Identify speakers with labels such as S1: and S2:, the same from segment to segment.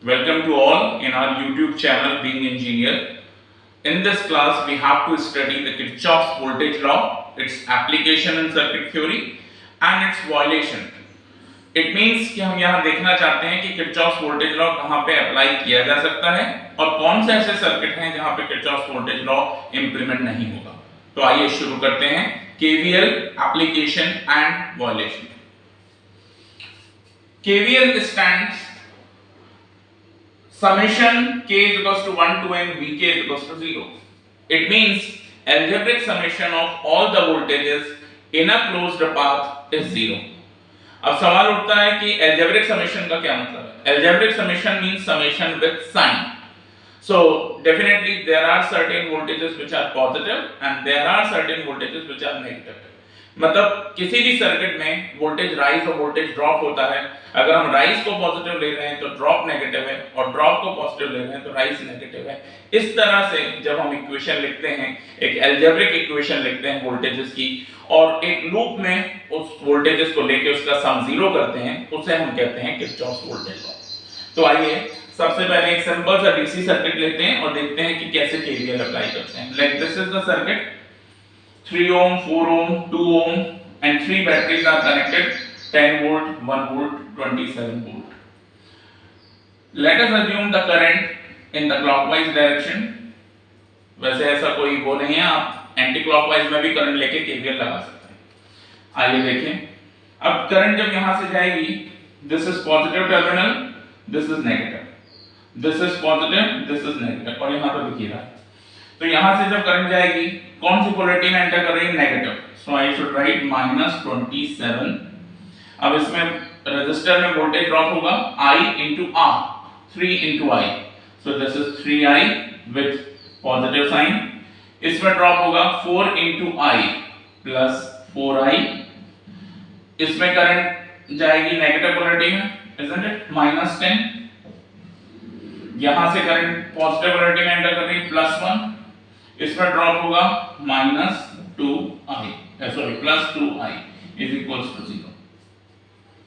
S1: Welcome to all in our YouTube channel Being Engineer. In this class, we have to study the Kirchhoff's voltage law, its application in circuit theory and its violation. It means कि हम यहाँ देखना चाहते हैं कि Kirchhoff's voltage law कहाँ पे apply किया जा सकता है और कौन से ऐसे सर्किट हैं जहाँ पे Kirchhoff's voltage law इम्प्लीमेंट नहीं होगा। तो आइए शुरू करते हैं KVL application and violation. KVL stands summation k is equals to 1 to n Vk is equals to 0. It means algebraic summation of all the voltages in a closed path is 0. अब सवाल उठता है कि algebraic summation का क्या मतलब है? Algebraic summation means summation with sign. So definitely there are certain voltages which are positive and there are certain voltages which are negative. मतलब किसी भी सर्किट में वोल्टेज राइज और वोल्टेज ड्रॉप होता है। अगर हम राइज को पॉजिटिव ले रहे हैं तो ड्रॉप नेगेटिव है और ड्रॉप को पॉजिटिव ले रहे हैं तो राइज नेगेटिव है। इस तरह से जब हम इक्वेशन लिखते हैं, एक अलजेब्रिक इक्वेशन लिखते हैं वोल्टेजेस की और एक लूप में उस वोल्टेजेस को लेके उसका सम जीरो करते हैं, उसे हम कहते हैं किरचॉफ्स वोल्टेज लॉ। तो आइए सबसे पहले एक सिंपल सा डीसी सर्किट लेते हैं और देखते हैं कि कैसे केवीएल अप्लाई करते हैं। Like this is the circuit, 3 ohm, 4 ohm, 2 ohm and 3 batteries are connected, 10 volt, 1 volt, 27 volt. Let us assume the current in the clockwise direction. वैसे ऐसा कोई वो नहीं है, आप एंटी क्लॉकवाइज में भी करंट लेके केवीएल लगा सकते हैं। आइए देखें, अब करंट जब यहां से जाएगी, this is positive terminal, this is negative, this is positive, this is negative और यहां पर दिखेगा। तो यहां से जब करंट जाएगी, कौन सी पोलैरिटी में एंटर कर रही है? Negative. So I should write -27। अब इसमें रेजिस्टर में वोल्टेज ड्रॉप होगा I into R, 3 into I. So this is 3I with positive sign. इसमें ड्रॉप होगा 4 into I प्लस 4I। इसमें करंट जाएगी नेगेटिव पोलैरिटी में, isn't it? -10। यहां से करंट पॉजिटिव पोलैरिटी में एंटर कर रही है, +1। इसमें ड्रॉप होगा -2I, sorry +2I is equals to 0।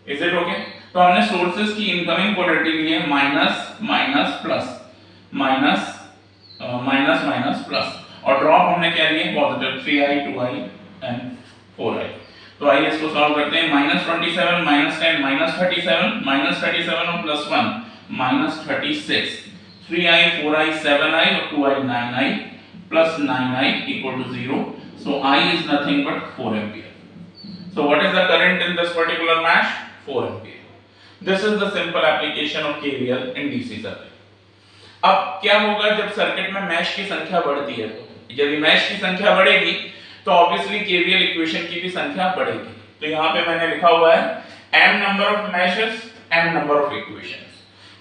S1: Is it okay? तो हमने सोर्सेस की इनकमिंग पोलैरिटी ली है minus minus plus, minus minus minus plus और ड्रॉप हमने क्या लिए? Positive, 3I 2I and 4I। तो आइए इसको सॉल्व करते हैं। -27 -10 -37 और +1 -36, 3I 4I 7I और 2I 9I plus 9I equal to 0. So I is nothing but 4 ampere. So what is the current in this particular mesh? 4 ampere. This is the simple application of KVL in DC circuit. अब क्या होगा जब circuit में mash की संख्या बढ़ती है? तो यदि मैश की संख्या बढ़ेगी तो ऑब्वियसली KVL इक्वेशन की भी संख्या बढ़ेगी। तो यहाँ पे मैंने लिखा हुआ है m number of meshes, m number of equations.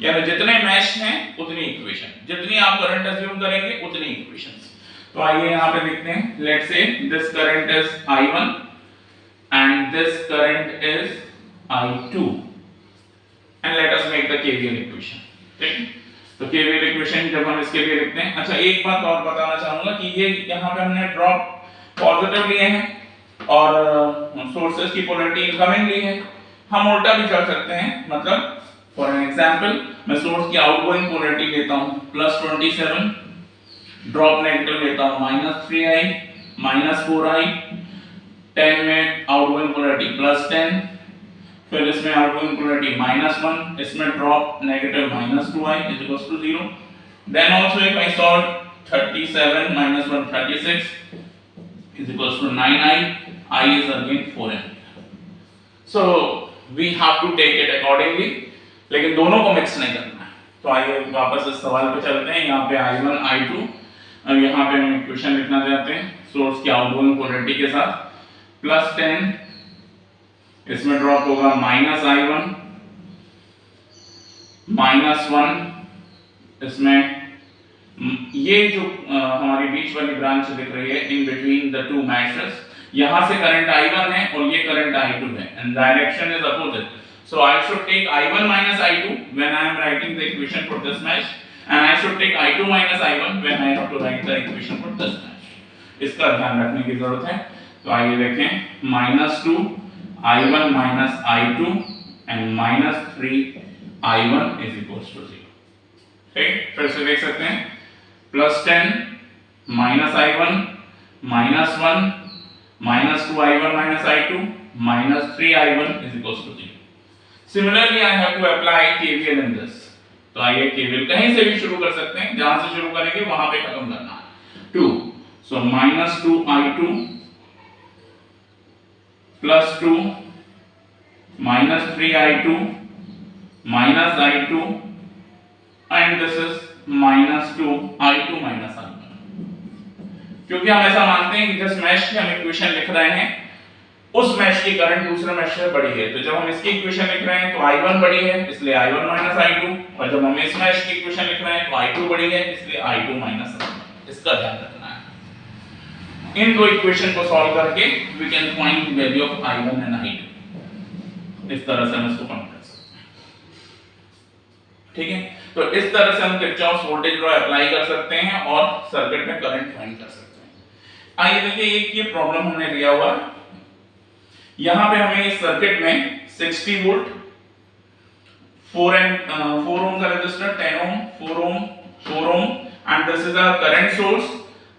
S1: यानी जितने मैश हैं उतनी इक्वेशन, जितनी आप करंट अज्यूम करेंगे उतनी इक्वेशंस। तो आइए यहाँ पे देखते हैं। Let's say this current is I1 and this current is I2 and let us make the KVL equation. ठीक है, तो KVL इक्वेशन जब हम इसके लिए लिखते हैं, अच्छा एक बात और बताना चाहूंगा कि ये यहाँ पे हमने ड्रॉप पॉजिटिव लिए हैं और सोर्सेस की पोलैरिटी इनकमिंग ली है। हम उल्टा भी कर सकते हैं, मतलब फॉर एन एग्जांपल मैं सोर्स की आउटगोइंग पोलैरिटी लेता हूं +27, ड्रॉप नेगेटिव लेता हूं -3I -4I, 10 में आउटगोइंग पोलैरिटी +10, फिर इसमें आउटगोइंग पोलैरिटी -1, इसमें drop negative -2I is equals to 0। Then also if I solve 37 -1 36 is equals to 9I, I is again 4 ampere. So we have to take it accordingly, लेकिन दोनों को mix नहीं करना है। तो आइए वापस इस सवाल पे चलते हैं। यहाँ पे I1 I2, अब यहाँ पे हम इक्वेशन लिखना चाहते हैं सोर्स की आउटगोइंग पोलैरिटी के साथ, +10, इसमें ड्रॉप होगा -I1 -1, इसमें ये जो हमारी बीच वाली ब्रांच दिख रही है in between the two meshes, यहाँ से करंट I1 है और ये करंट I2 है and direction is opposite. So I should take I1 minus I2 when I am writing the equation for this mesh, and I should take I2 minus I1 when I have to write the equation for this mesh. इसका ध्यान रखने की जरूरत है। तो आइए देखें, -2 I1 minus I2 and -3 I1 is equals to 0. ठीक, फिर से देख सकते हैं +10 -i1 -1 -2i1 -i2 -3i1 is equals to 0. Similarly, I have to apply KVL in this. तो आइए KVL कहीं से भी शुरू कर सकते हैं, जहां से शुरू करेंगे वहां पे खत्म करना है. 2, so -2i2 +2 -3i2 -i2 and this is -2i2 -i1. क्योंकि हम ऐसा मानते हैं कि जिस मैश की हम इक्वेशन लिख रहे हैं उस मैश की करंट दूसरे मैश से बड़ी है, तो जब हम इसकी इक्वेशन लिख रहे हैं तो I1 बड़ी है इसलिए I1 I2, और जब हम इस मैश की इक्वेशन लिख रहे हैं तो I2 बड़ी है इसलिए I2 I1. इसका ध्यान रखना है. इन दो इक्वेशन को सॉल्व करके we can find value of I1 and I2. इस तरह से हम इसको फाइंड कर सकते हैं. ठीक है, तो इस तरह से हम किरचॉफ्स वोल्टेज लॉ अप्लाई कर सकते हैं और सर्किट में करंट फाइंड कर सकते हैं. आइए देखिए, एक ये प्रॉब्लम हमने लिया हुआ है. यहां पे हमें इस सर्किट में 60 वोल्ट 4 ohm का resistor, 10 ohm, 4 ohm, 4 ohm, and this is a current source.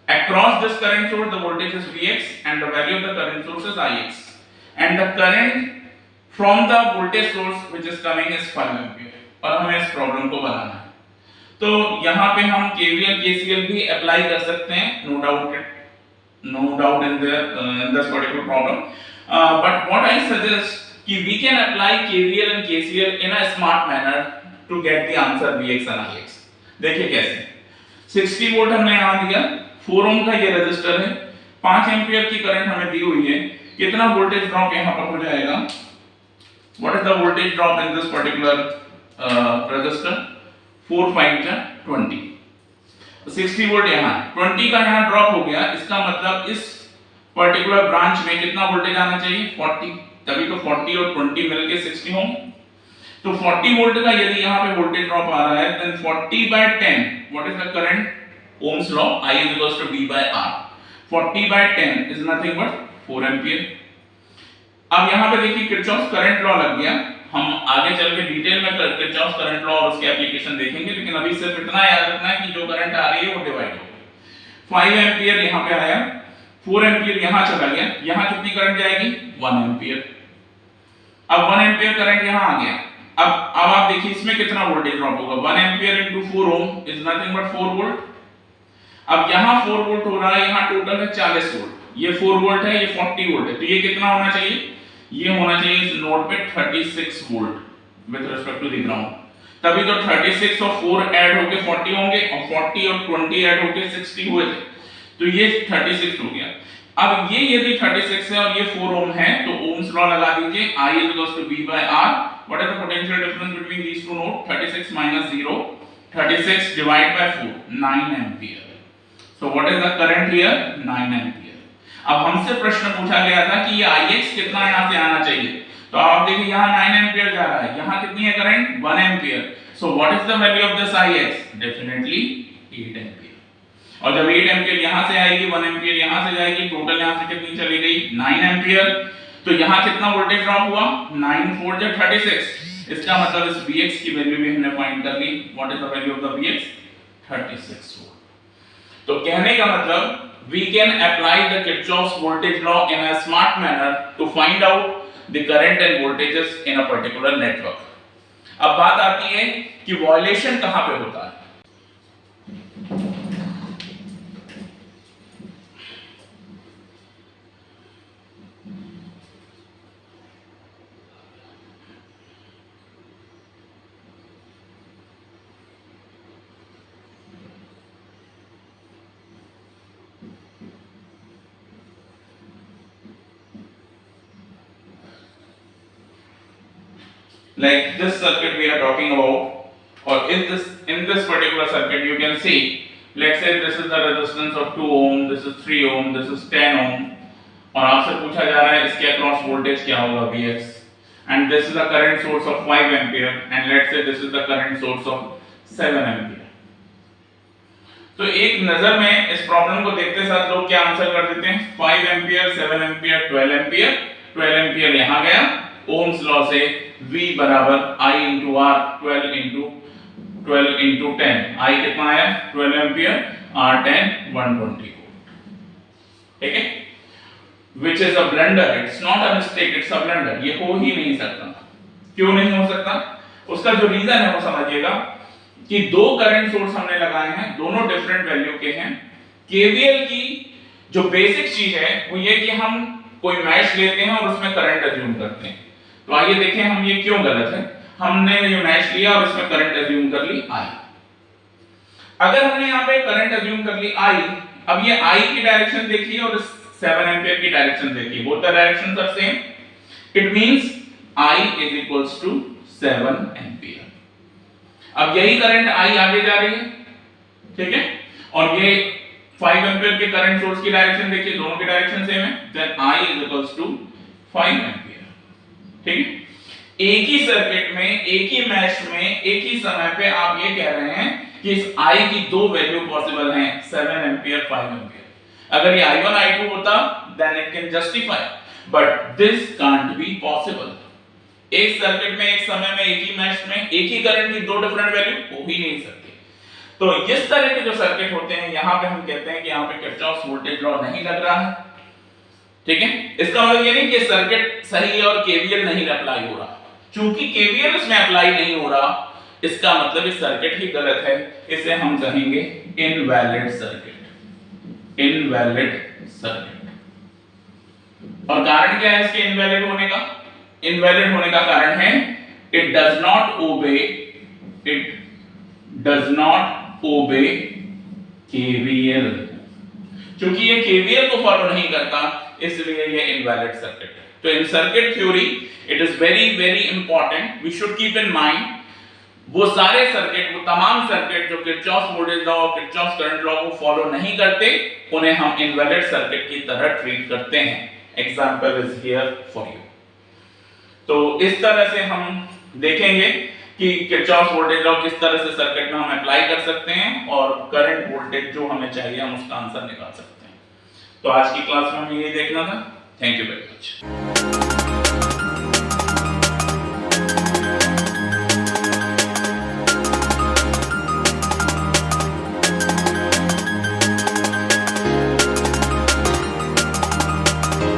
S1: Across this current source the voltage is Vx and the value of the current source is Ix, and the current from the voltage source which is coming is 5 ampere. और हमें इस problem को बनाना है, तो यहाँ पे हम KVL KCL भी अप्लाई कर सकते हैं, no doubt in this particular problem. But what I suggest कि we can apply KVL and KCL in a smart manner to get the answer Vx and Ix. देखिए कैसे. 60 वोल्ट हमने यहाँ दिया, 4 ओम का ये रेजिस्टर है, 5 एम्पीयर की करंट हमें दी हुई है. कितना वोल्टेज ड्रॉप यहाँ पर हो जाएगा? What is the voltage drop in this particular resistor? 4 5 20. 60 volt यहाँ, 20 का यहाँ ड्रॉप हो गया. इसका मतलब इस पर्टिकुलर ब्रांच में कितना वोल्टेज आना चाहिए? 40. तभी तो 40 और 20 मिलके 60 होंगे. तो 40 वोल्ट का यदि यहाँ पे वोल्टेज ड्रॉप आ रहा है, then 40/10 what is the current? Ohm's law, I is equals to V by R. 40/10 is nothing but 4 ampere. अब यहाँ पे देखिए किरचॉफ्स करंट लॉ लग गया. हम आगे चल के डिटेल में किरचॉफ्स करंट लॉ और उसके एप्लीकेशन देखेंगे, लेकिन अभी सिर्फ इतना याद रखना है कि जो करंट आ रही है वो डिवाइड होगी. 5 एम्पीयर यहाँ पे आया, 4 एम्पीयर यहाँ चला गया. यहाँ कितनी करंट जाएगी? 1 एम्पीयर. अब 1 एम्पीयर करंट यहाँ आ गया. अब आप देखिए इसमें कितना वोल्टेज ड्रॉप होगा. 1 ampere into 4 ohm is nothing but 4 volt. अब यहाँ 4 वोल्ट हो रहा है, यहाँ टोटल है 40 वोल्ट. ये 4 वोल्ट है, ये 40 वोल्ट है, तो ये कितना होना चाहिए? ये होना चाहिए इस नोड पे 36 volt with respect to the ground. तभी तो 36 और 4 ऐड होके 40 होंगे, और 40 और 20 ऐड होके 60 हुए थे, तो ये 36 हो गया. अब ये यदि 36 है और ये 4 ओम है, तो ओम्स लॉ लगा दीजिए. I is equals to V by R. What is the potential difference between these two nodes? 36 minus 0. 36 divided by 4, 9 ampere. So what is the current here? 9 ampere. अब हमसे प्रश्न पूछा गया था कि ये Ix कितना यहाँ से आना चाहिए, तो आप देखिए यहाँ 9 एम्पीयर जा रहा है, यहाँ कितनी है current? 1 ampere. So what is the value of this Ix? Definitely 8 ampere. और जब 8 एम्पीयर यहाँ से आएगी, 1 एम्पीयर यहाँ से जाएगी, टोटल यहाँ से कितनी चली गई? 9 एम्पीयर. तो यहाँ कितना वोल्टेज ड्रॉप हुआ? 9 4 जा 36. इसका मतलब इस Vx की वैल्यू भी हमने फाइंड कर ली. What is the value of the Vx? 36 volt. तो कहने का मतलब we can apply the Kirchhoff's voltage law in a smart manner to find out the current and voltages in a particular network. अब बात आती है कि वायलेशन कहां पे होता है. Like this circuit we are talking about, or in this particular circuit you can see, let's say this is the resistance of 2 ohm, this is 3 ohm, this is 10 ohm, और आपसे पूछा जा रहा है इसके अक्रॉस वोल्टेज क्या होगा Vx, and this is the current source of 5 ampere, and let's say this is the current source of 7 ampere. तो एक नजर में इस प्रॉब्लम को देखते साथ लोग क्या आंसर कर देते हैं? 5 एम्पीयर, 7 एम्पीयर, 12 एम्पीयर. 12 एम्पीयर यहाँ गया. ओम्स लॉ से V बराबर I into R, 12 into 12 into 10 I कितना आया 12 एम्पियर R10 120 वोल्ट। ठीक है, which is a blunder, it's not a mistake, it's a blunder। ये हो ही नहीं सकता। क्यों नहीं हो सकता? उसका जो रीजन है वो समझिएगा कि दो करंट सोर्स हमने लगाए हैं, दोनों डिफरेंट वैल्यू के हैं। केवीएल की जो बेसिक चीज है वो ये कि हम कोई मैश लेते हैं और उसमें करंट अज्यूम करते हैं। तो आइए देखें हम ये क्यों गलत है। हमने ये मैश लिया और इसमें करंट अज्यूम कर ली I। अगर हमने यहाँ पे करंट अज्यूम कर ली I, अब ये I की डायरेक्शन देखिए और 7 एम्पीयर की डायरेक्शन देखिए, both the directions are same, it means I is equals to 7 ampere. अब यही करंट I आगे जा रही है, ठीक है, और ये 5 एम्पीयर के करंट सोर्स की डायरेक्शन देखिए, दोनों की डायरेक्शन सेम है, then I is equals to 5 ampere. ठीक है, एक ही सर्किट में, एक ही मैश में, एक ही समय पे आप ये कह रहे हैं कि इस I की दो वैल्यू पॉसिबल हैं, 7 एम्पीयर 5 एम्पीयर। अगर ये I1 I2 होता then it can justify, but this can't be possible. एक सर्किट में, एक समय में, एक ही मैश में एक ही करंट की दो डिफरेंट वैल्यू हो ही नहीं सकती। तो इस तरह के जो सर्किट होते हैं, यहां पे हम कहते हैं कि यहां पे किरचॉफ वोल्टेज लॉ नहीं लग रहा है। ठीक है, इसका मतलब ये नहीं कि सर्किट सही है और केवीएल नहीं अप्लाई हो रहा। चूंकि केवीएल इसमें अप्लाई नहीं हो रहा, इसका मतलब इस सर्किट ही गलत है। इसे हम कहेंगे इनवैलिड सर्किट, इनवैलिड सर्किट। और कारण क्या है इसके इनवैलिड होने का? इनवैलिड होने का कारण है it does not obey, it does not obey KVL. चूंकि ये केवीएल को फॉलो नहीं करता, इसलिए ये इनवैलिड सर्किट है। तो in circuit theory it is very very important, we should keep in mind वो सारे सर्किट, वो तमाम सर्किट जो Kirchhoff voltage law, Kirchhoff current law को फॉलो नहीं करते, उन्हें हम इनवैलिड सर्किट की तरह ट्रीट करते हैं। Example is here for you. तो इस तरह से हम देखेंगे कि किरचॉफ वोल्टेज लॉ किस तरह से सर्किट में हम अप्लाई कर सकते हैं और करंट वोल्टेज जो हमें चाहिए हम उसका आंसर निकाल सकते हैं। तो आज की क्लास में हमें ये देखना था। Thank you very much.